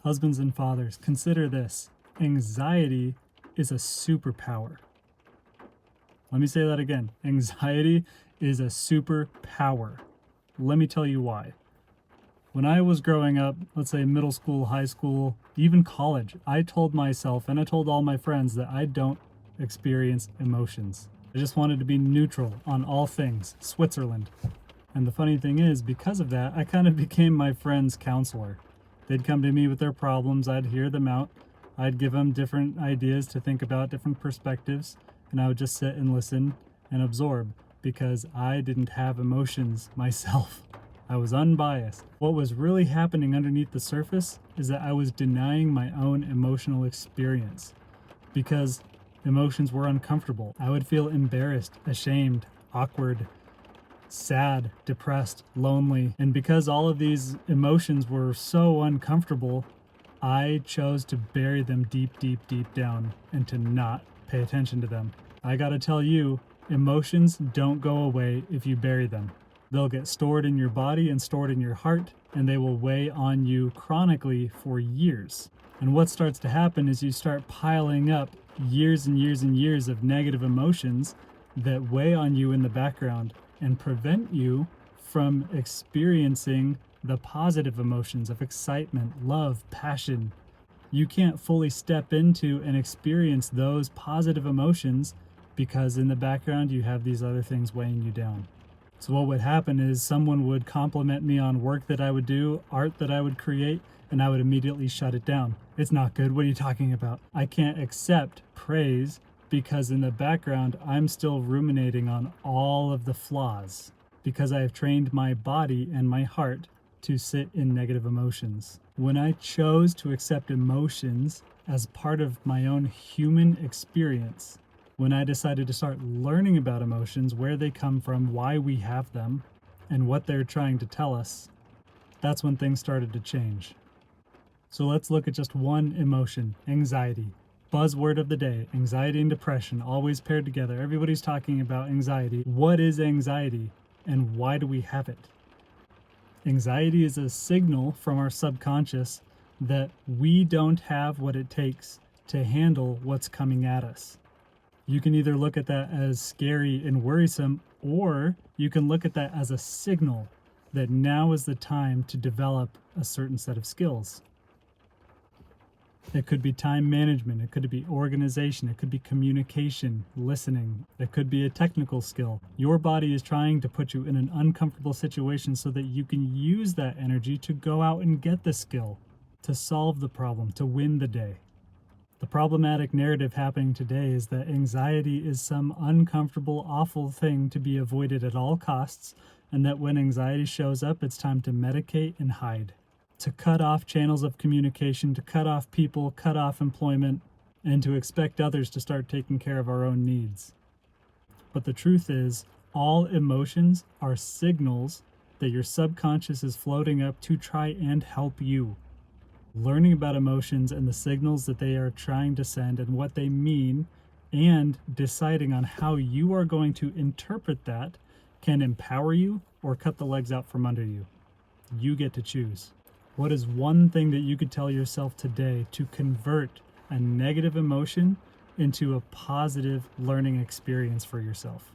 Husbands and fathers, consider this. Anxiety is a superpower. Let me say that again. Anxiety is a superpower. Let me tell you why. When I was growing up, let's say middle school, high school, even college, I told myself and I told all my friends that I don't experience emotions. I just wanted to be neutral on all things, Switzerland. And the funny thing is, because of that, I kind of became my friend's counselor. They'd come to me with their problems, I'd hear them out, I'd give them different ideas to think about, different perspectives, and I would just sit and listen and absorb because I didn't have emotions myself. I was unbiased. What was really happening underneath the surface is that I was denying my own emotional experience because emotions were uncomfortable. I would feel embarrassed, ashamed, awkward, sad, depressed, lonely. And because all of these emotions were so uncomfortable, I chose to bury them deep, deep, deep down and to not pay attention to them. I gotta tell you, emotions don't go away if you bury them. They'll get stored in your body and stored in your heart, and they will weigh on you chronically for years. And what starts to happen is you start piling up years and years and years of negative emotions that weigh on you in the background and prevent you from experiencing the positive emotions of excitement, love, passion. You can't fully step into and experience those positive emotions because in the background you have these other things weighing you down. So what would happen is someone would compliment me on work that I would do, art that I would create, and I would immediately shut it down. It's not good. What are you talking about? I can't accept praise because in the background, I'm still ruminating on all of the flaws because I have trained my body and my heart to sit in negative emotions. When I chose to accept emotions as part of my own human experience, when I decided to start learning about emotions, where they come from, why we have them, and what they're trying to tell us, that's when things started to change. So let's look at just one emotion, anxiety. Buzzword of the day, anxiety and depression, always paired together. Everybody's talking about anxiety. What is anxiety and why do we have it? Anxiety is a signal from our subconscious that we don't have what it takes to handle what's coming at us. You can either look at that as scary and worrisome, or you can look at that as a signal that now is the time to develop a certain set of skills. It could be time management, it could be organization, it could be communication, listening, it could be a technical skill. Your body is trying to put you in an uncomfortable situation so that you can use that energy to go out and get the skill, to solve the problem, to win the day. The problematic narrative happening today is that anxiety is some uncomfortable, awful thing to be avoided at all costs, and that when anxiety shows up, it's time to medicate and hide, to cut off channels of communication, to cut off people, cut off employment, and to expect others to start taking care of our own needs. But the truth is, all emotions are signals that your subconscious is floating up to try and help you. Learning about emotions and the signals that they are trying to send and what they mean, and deciding on how you are going to interpret that can empower you or cut the legs out from under you. You get to choose. What is one thing that you could tell yourself today to convert a negative emotion into a positive learning experience for yourself?